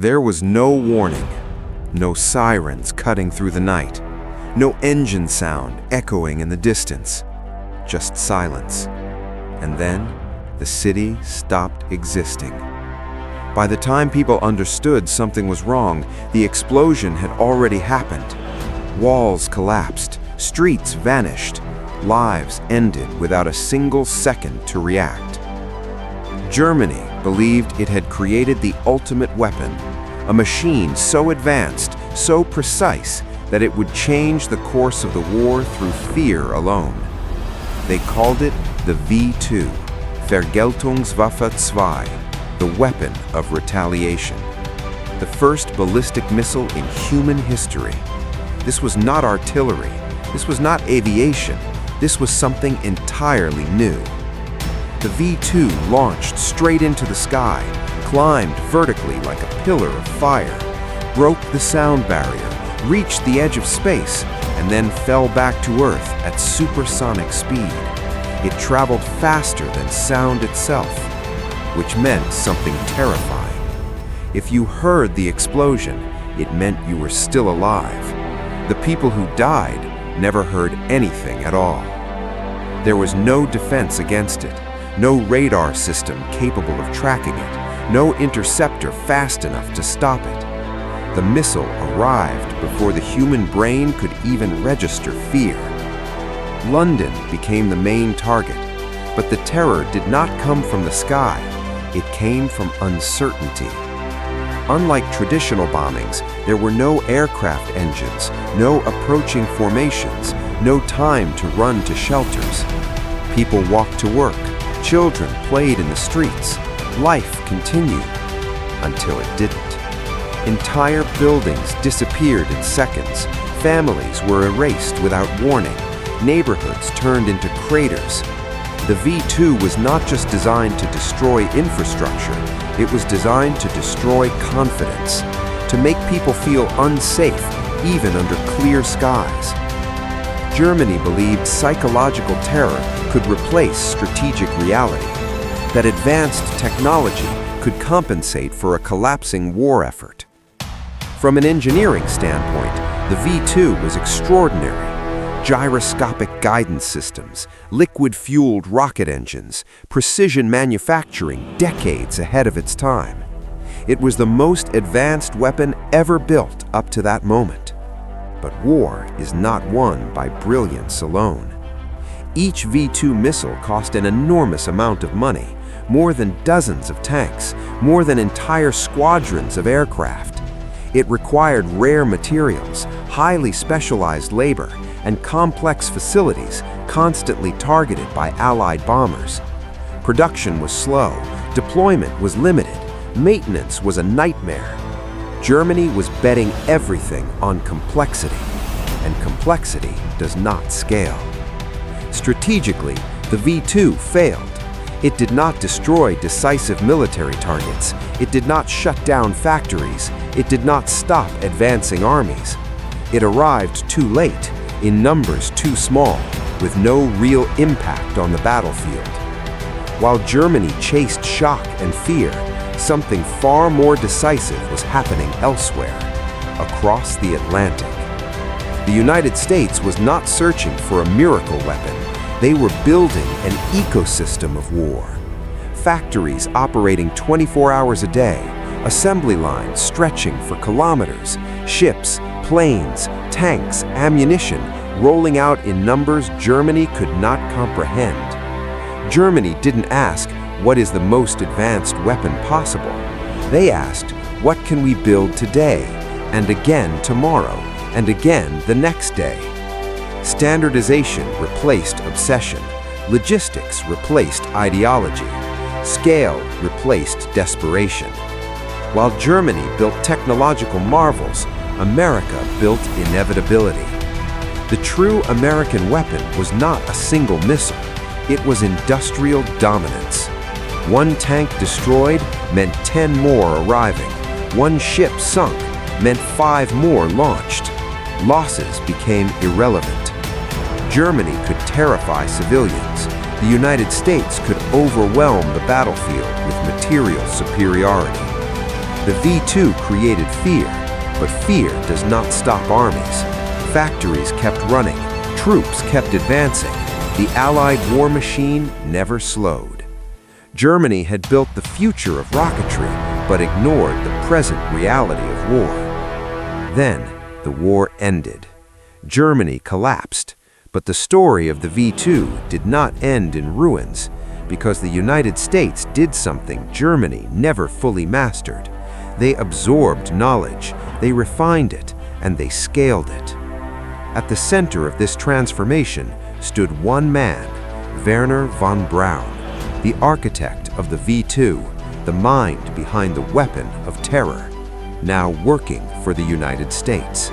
There was no warning, no sirens cutting through the night, no engine sound echoing in the distance, just silence. And then, the city stopped existing. By the time people understood something was wrong, the explosion had already happened. Walls collapsed, streets vanished, lives ended without a single second to react. Germany believed it had created the ultimate weapon, a machine so advanced, so precise, that it would change the course of the war through fear alone. They called it the V-2, Vergeltungswaffe 2, the weapon of retaliation. The first ballistic missile in human history. This was not artillery, this was not aviation, this was something entirely new. The V-2 launched straight into the sky, climbed vertically like a pillar of fire, broke the sound barrier, reached the edge of space, and then fell back to Earth at supersonic speed. It traveled faster than sound itself, which meant something terrifying. If you heard the explosion, it meant you were still alive. The people who died never heard anything at all. There was no defense against it, no radar system capable of tracking it, no interceptor fast enough to stop it. The missile arrived before the human brain could even register fear. London became the main target, but the terror did not come from the sky. It came from uncertainty. Unlike traditional bombings, there were no aircraft engines, no approaching formations, no time to run to shelters. People walked to work, children played in the streets. Life continued until it didn't. Entire buildings disappeared in seconds. Families were erased without warning. Neighborhoods turned into craters. The V-2 was not just designed to destroy infrastructure, it was designed to destroy confidence, to make people feel unsafe even under clear skies. Germany believed psychological terror could replace strategic reality, that advanced technology could compensate for a collapsing war effort. From an engineering standpoint, the V-2 was extraordinary. Gyroscopic guidance systems, liquid-fueled rocket engines, precision manufacturing decades ahead of its time. It was the most advanced weapon ever built up to that moment. But war is not won by brilliance alone. Each V-2 missile cost an enormous amount of money, more than dozens of tanks, more than entire squadrons of aircraft. It required rare materials, highly specialized labor, and complex facilities constantly targeted by Allied bombers. Production was slow, deployment was limited, maintenance was a nightmare. Germany was betting everything on complexity, and complexity does not scale. Strategically, the V-2 failed. It did not destroy decisive military targets. It did not shut down factories. It did not stop advancing armies. It arrived too late, in numbers too small, with no real impact on the battlefield. While Germany chased shock and fear, something far more decisive was happening elsewhere, across the Atlantic. The United States was not searching for a miracle weapon. They were building an ecosystem of war. Factories operating 24 hours a day, assembly lines stretching for kilometers, ships, planes, tanks, ammunition, rolling out in numbers Germany could not comprehend. Germany didn't ask, what is the most advanced weapon possible? They asked, what can we build today, and again tomorrow, and again the next day? Standardization replaced obsession. Logistics replaced ideology. Scale replaced desperation. While Germany built technological marvels, America built inevitability. The true American weapon was not a single missile. It was industrial dominance. One tank destroyed meant 10 more arriving. One ship sunk meant 5 more launched. Losses became irrelevant. Germany could terrify civilians. The United States could overwhelm the battlefield with material superiority. The V-2 created fear, but fear does not stop armies. Factories kept running, troops kept advancing. The Allied war machine never slowed. Germany had built the future of rocketry, but ignored the present reality of war. Then, the war ended. Germany collapsed, but the story of the V-2 did not end in ruins, because the United States did something Germany never fully mastered. They absorbed knowledge, they refined it, and they scaled it. At the center of this transformation stood one man, Werner von Braun, the architect of the V-2, the mind behind the weapon of terror, now working for the United States.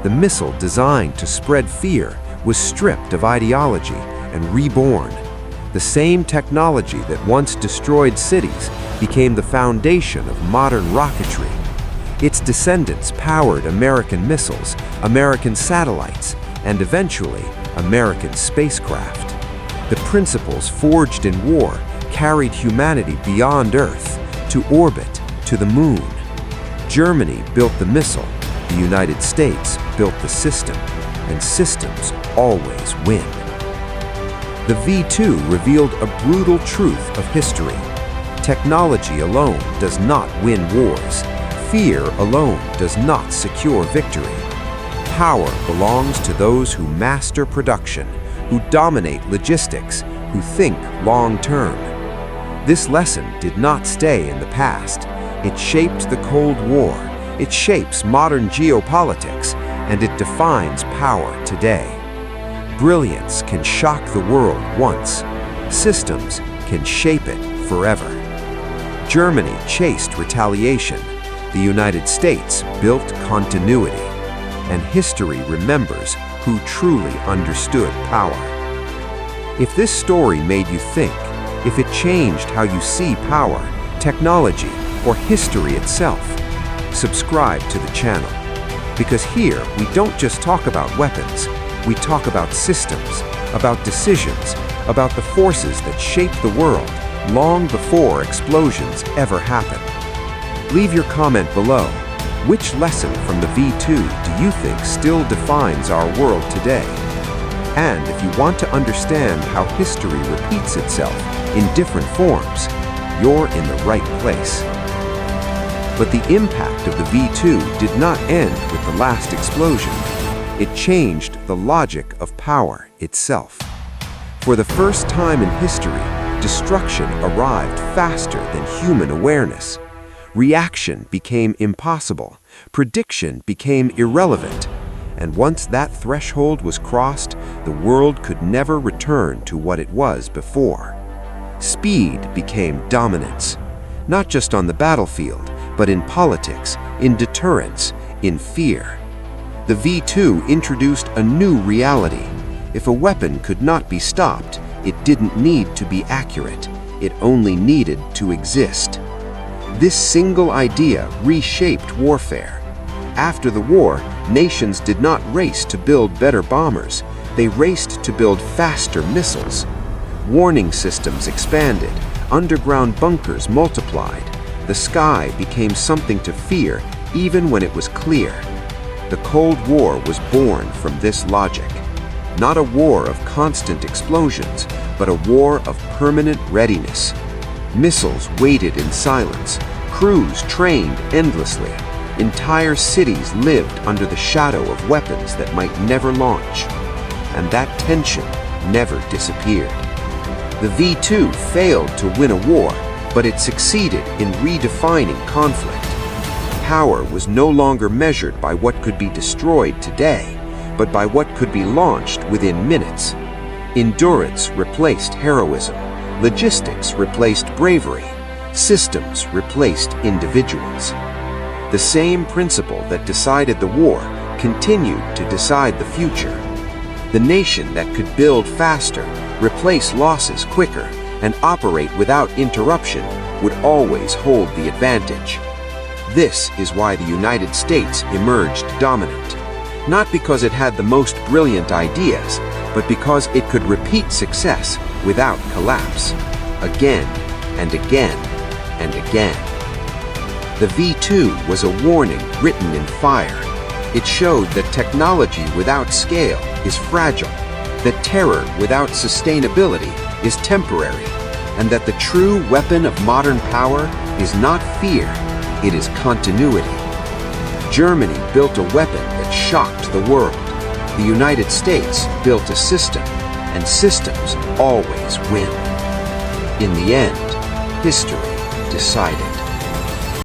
The missile designed to spread fear was stripped of ideology and reborn. The same technology that once destroyed cities became the foundation of modern rocketry. Its descendants powered American missiles, American satellites, and eventually American spacecraft. The principles forged in war carried humanity beyond Earth, to orbit, to the moon. Germany built the missile, the United States built the system, and systems always win. The V-2 revealed a brutal truth of history. Technology alone does not win wars. Fear alone does not secure victory. Power belongs to those who master production, who dominate logistics, who think long-term. This lesson did not stay in the past. It shaped the Cold War, it shapes modern geopolitics, and it defines power today. Brilliance can shock the world once. Systems can shape it forever. Germany chased retaliation. The United States built continuity. And history remembers who truly understood power. If this story made you think, if it changed how you see power, technology, or history itself, subscribe to the channel. Because here, we don't just talk about weapons, we talk about systems, about decisions, about the forces that shape the world long before explosions ever happen. Leave your comment below. Which lesson from the V-2 do you think still defines our world today? And if you want to understand how history repeats itself in different forms, you're in the right place. But the impact of the V-2 did not end with the last explosion. It changed the logic of power itself. For the first time in history, destruction arrived faster than human awareness. Reaction became impossible. Prediction became irrelevant. And once that threshold was crossed, the world could never return to what it was before. Speed became dominance, not just on the battlefield, but in politics, in deterrence, in fear. The V-2 introduced a new reality. If a weapon could not be stopped, it didn't need to be accurate. It only needed to exist. This single idea reshaped warfare. After the war, nations did not race to build better bombers. They raced to build faster missiles. Warning systems expanded. Underground bunkers multiplied. The sky became something to fear even when it was clear. The Cold War was born from this logic. Not a war of constant explosions, but a war of permanent readiness. Missiles waited in silence. Crews trained endlessly. Entire cities lived under the shadow of weapons that might never launch. And that tension never disappeared. The V-2 failed to win a war, but it succeeded in redefining conflict. Power was no longer measured by what could be destroyed today, but by what could be launched within minutes. Endurance replaced heroism. Logistics replaced bravery. Systems replaced individuals. The same principle that decided the war continued to decide the future. The nation that could build faster, replace losses quicker, and operate without interruption would always hold the advantage. This is why the United States emerged dominant. Not because it had the most brilliant ideas, but because it could repeat success without collapse. Again and again and again. The V-2 was a warning written in fire. It showed that technology without scale is fragile, that terror without sustainability is temporary, and that the true weapon of modern power is not fear, it is continuity. Germany built a weapon that shocked the world. The United States built a system, and systems always win. In the end, history decided.